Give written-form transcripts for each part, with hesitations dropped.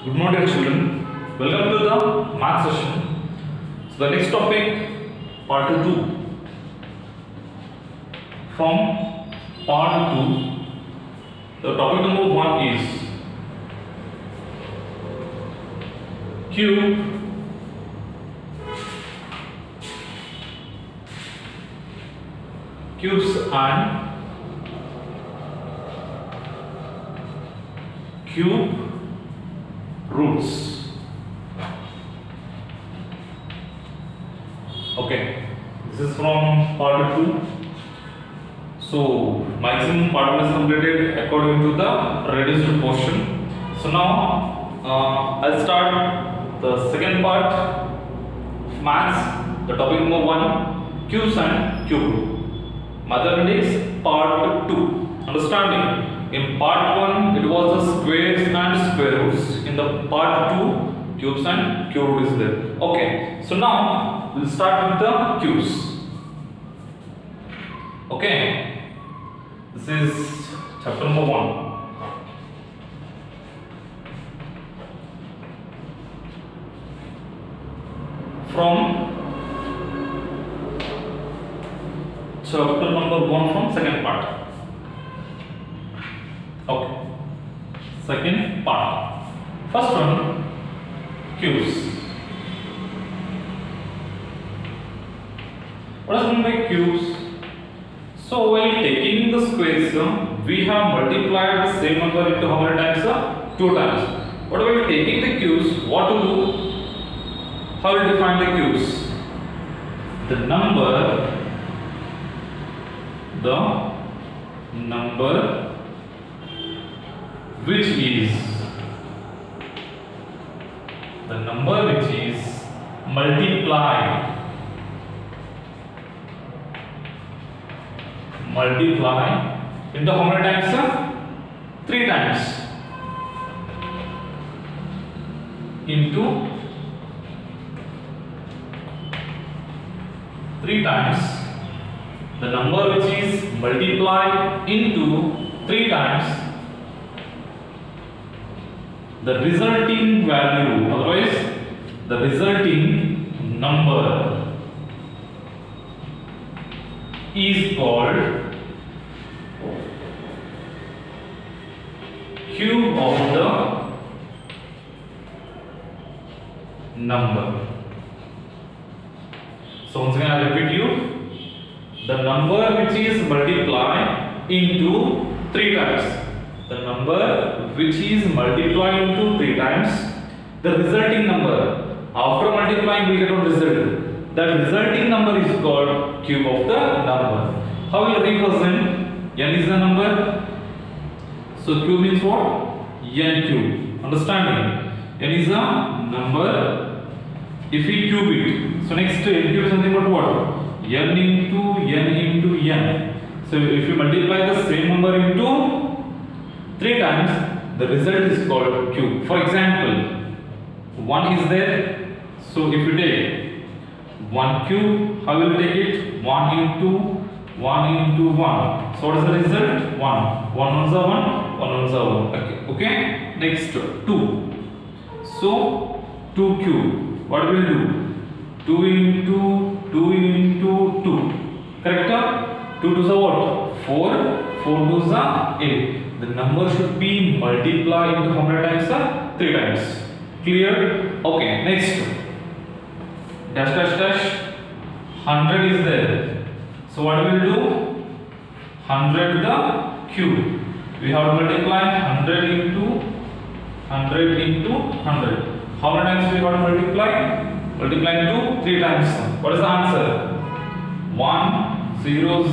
Good morning, children. Welcome to the math session. So the next topic, part 2. From part 2, the topic number 1 is cube, cubes and cube roots. Okay, this is from part 2. So maximum part 1 is completed according to the reduced portion. So now I'll start the second part of maths. The topic number 1, cubes and cube root. Mathematics part 2. Understanding? In part 1 it was the squares and square roots. In the part 2, cubes and cube root is there. Okay, so now we'll start with the cubes. Okay, this is chapter number 1. From chapter number 1 from second part. Okay, second part. First one, cubes. What is meant by cubes? So while taking the squares, we have multiplied the same number into how many times? 2 times. But while taking the cubes, what to do? How will define the cubes? The number which is multiplied into how many times? 3 times. Into 3 times. The number which is multiplied into 3 times, the resulting value, otherwise the resulting number is called cube of the number. So once again I repeat you, the number which is multiplied into 3 times. The number which is multiplied into 3 times, the resulting number. After multiplying, we get one result. That resulting number is called cube of the number. How will we represent? N is the number. So cube means what? N cube. Understanding? N is a number. If we cube it, so next N cube is nothing but what? N into N. So if you multiply the same number into 3 times, the result is called cube. For example, 1 is there. So if you take 1 cube, how will you take it? 1 into 1. So what is the result? 1. 1 ones are 1, 1 ones are 1. Okay. Next 2. So 2 cube. What will you do? 2 into 2. Correct? 2 2s are what? 4. 4 2s are 8. The number should be multiplied into how many times? 3 times. Clear? Okay. Next. Dash. 100 is there. So what we will do? 100 the cube. We have to multiply 100 into 100. How many times we have to multiply? Multiply into 3 times. What is the answer? 1 0 0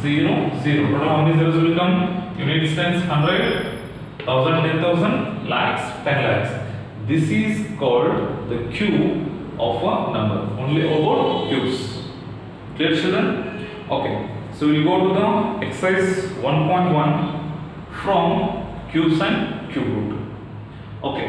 0 0. How many zeros will come? Units times 100, 1000, 10,000, lakhs, 10 lakhs. This is called the cube of a number. Only about cubes. Clear, children? Okay. So we will go to the exercise 1.1 from cubes and cube root. Okay.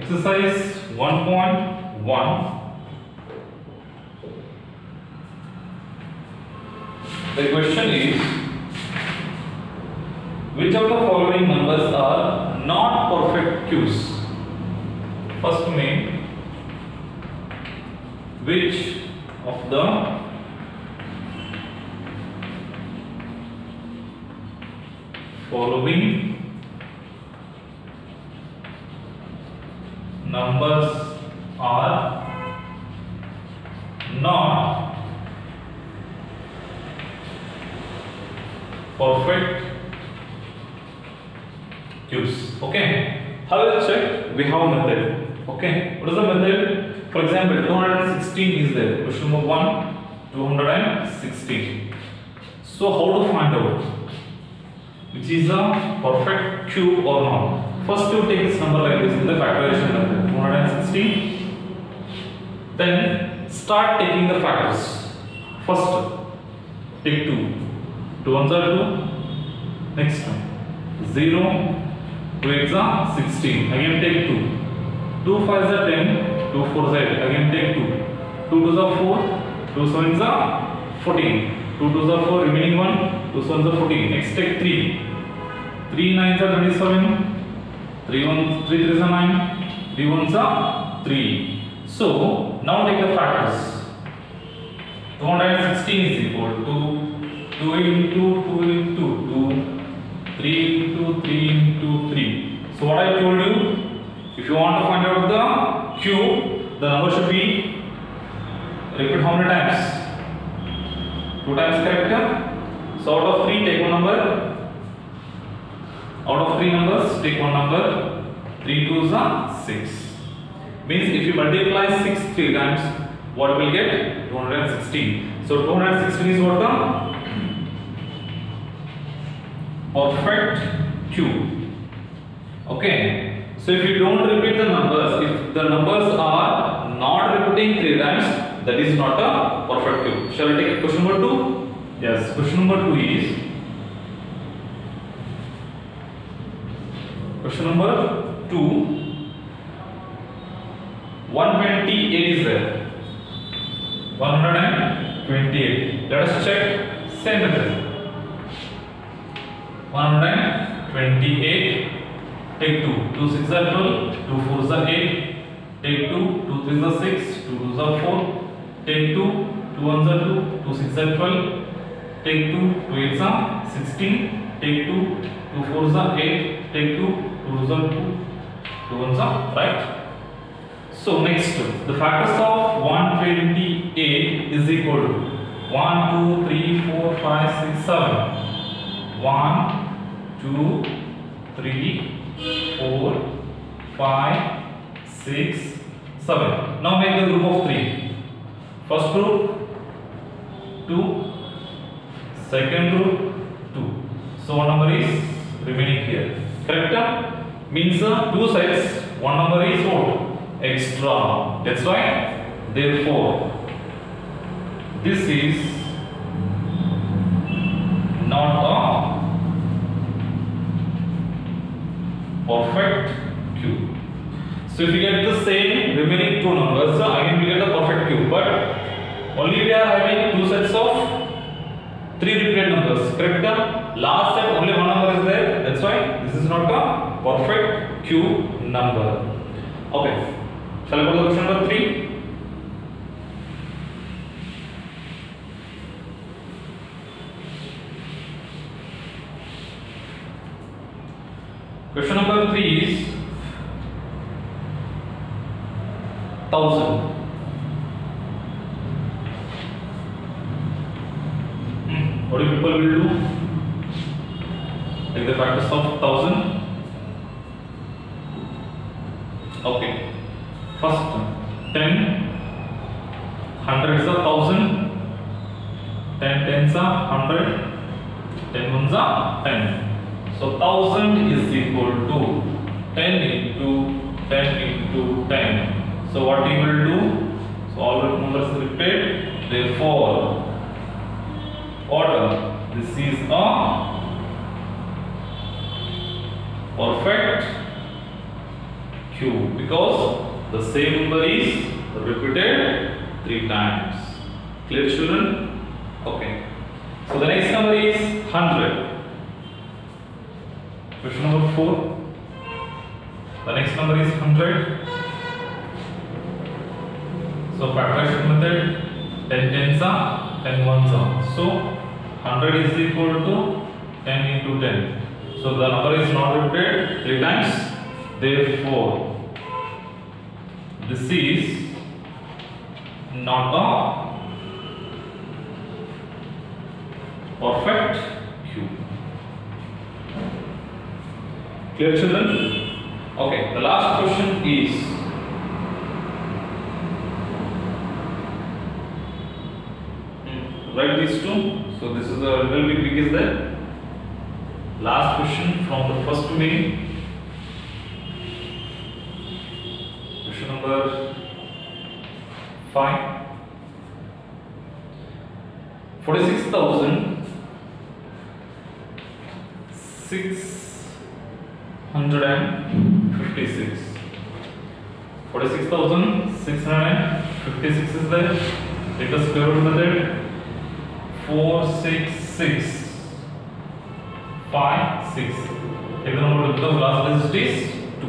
Exercise 1.1. The question is, which of the following numbers are not perfect q's? First name, which of the following numbers are not perfect q's? Okay, how will I check? We have a method. Okay, what is the method? For example, 216 is there. Question number 1, 216. So how to find out which is a perfect cube or not? First you take this number like this in the factorization method, 216. Then start taking the factors. First take 2. 2 ones are 2. Next one 0. 2 8s are 16. Again take 2. 2 5s are 10. 2 4s are 8. Again take 2. 2 2s are 4. 2 7s are 14. 2 2s are 4. Remaining 1. 2 7s are 14. Next take 3. 3 9s are 27. 3 3s are 9. 3 1s are 3. So now take the factors. 216 is equal to 2 into 2 into 2, 3 into 3 into 3. So what I told you, if you want to find out the cube, the number should be, repeat how many times? 2 times, correct? So out of 3 take one number. Out of 3 numbers take one number. 3 2s are 6. Means if you multiply 6 3 times, what will get? 216. So 216 is what the perfect cube. Okay. So if you don't repeat the numbers, if the numbers are not repeating 3 times, that is not a perfect cube. Shall I take question number 2? Yes. Question number 2 is, question number 2, 128 is there. 128. Let us check same method. 128. Take 2. 2 6 are 12. 2 4s are 8. Take 2. 2 3s are 6. 2 2s are 4. Take 2. 2 1s are 2. 2 6 are 12. Take 2. 2 8s are 16. Take 2. 2 4s are 8. Take 2. 2 2s are 2. 2 1s are right. So next, the factors of 128 is equal to 1 2 3 4 5 6 7. 1 2 3 4 5 6 7. Now make the group of 3. First group 2, second group 2. So one number is remaining here. Correct? Means 2 sides, one number is what? Extra. That's why, therefore, this is not a perfect cube. So if you get the same remaining 2 numbers, again we get a perfect cube. But only we are having 2 sets of 3 repeated numbers. Correct? Last set only one number is there. That's why this is not a perfect cube number. Okay. Shall I go to question number 3? Question number 3 is 1000. What do people will do? Take the factors of 1000. Okay. First 10. 100 is a 1000. 10 tens are 100. 10 ones are 10. So 1000 is equal to 10 into 10 into 10. So what we will do? So all the numbers repeat. Therefore, order. This is a perfect cube, because the same number is repeated 3 times. Clear, children? Okay. So the next number is 100. Question number 4. The next number is 100. So factorization method, 10 tens are 10 ones are. So 100 is equal to 10 into 10. So the number is not repeated 3 times. Therefore, this is not a perfect cube. Clear, children? Okay, the last question is write these two. So this is a little bit big is there. Last question from the first main. Question number 5. 46,656. 46,656 is there. Take the square root method. 4, 6, 6, 5, 6. Take the number 2 because last digit is 2.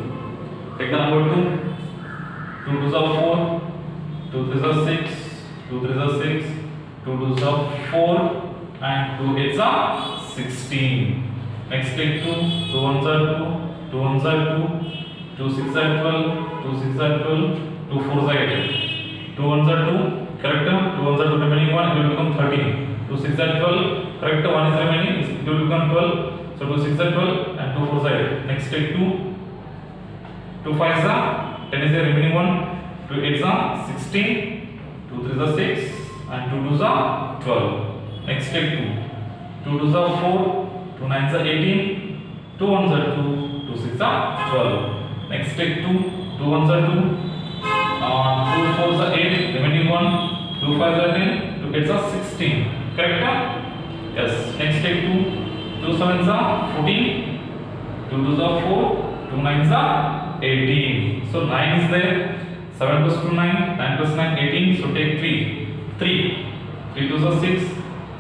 Take the number 2. 2 2s are 4. 2 3s are 6. 2 3s are 6. 2 2s are 4. And 2 8s are 16. Next take 2. 2 1s are 2. 2 1s are 2. 2 6 are 12. 2 6 are 12. 2 4s are 8. 2 1s are 2. Correct? 2 1s are 2 remaining 1. It will become 13. 2 6 are 12. Correct? 1 is remaining. It will become 12. So 2 6 are 12 and 2 4s are 8. Next take 2. 2 5s are 10 is the remaining 1. 2 8s are 16. 2 3s are 6 and 2 2s are 12. Next take 2. 2 2s are 4. 2 9s are 18. 2 1s are 2. 2 6 are 12. Next take 2. 2 1s are 2. 2 4s are 8. Remaining 1. 2 5s are 10. 2 8s are 16. Correct? Yes. Next take 2. 2 7s are 14. 2 2s are 4. 2 9s are 18. So 9 is there. 7 plus 2 9. 9 plus 9 18. So take 3. 3. 3 2s are 6.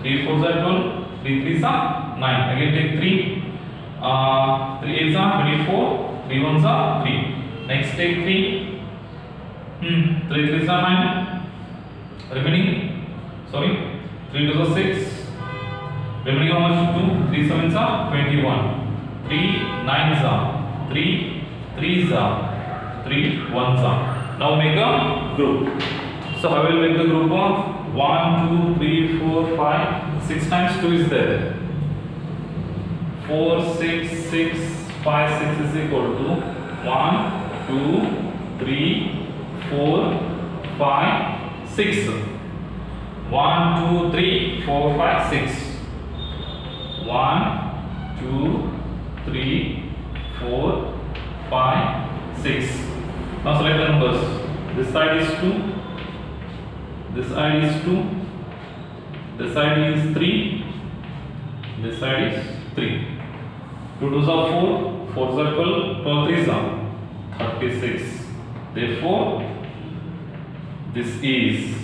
3 4s are 12. 3 3s are 9. Again take 3. 3 8s are 24. 3 1s are 3. Next take 3. 3 3s are 9. Remaining. Sorry. 3 2s are 6. Remaining how much? 2. 3 7s are 21. 3 9s are 3. 3s are 3 1s are. Now make a group. So how will make the group of 1 2 3 4 5 6 times 2 is there. 4 6 6 5 6 is equal to 1 2 3 4 5 6. 1 2 3 4 5 6. 1 2 3 4 5 6. Now select the numbers. This side is 2. This side is 2. This side is 3. This side is 3. 2 2s are 4. 4s are 12. 12 3s are 36. Therefore, this is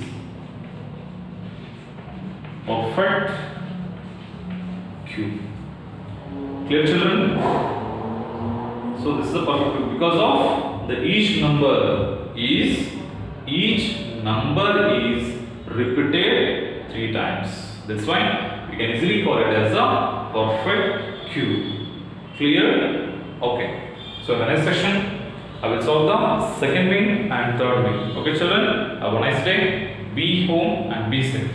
perfect cube. Clear, children? So this is a perfect cube because of the each number is repeated 3 times. That's why we can easily call it as a perfect cube. Clear? Okay. So in the next session, I will solve the second wing and third wing. Okay, children? Have a nice day. Be home and be safe.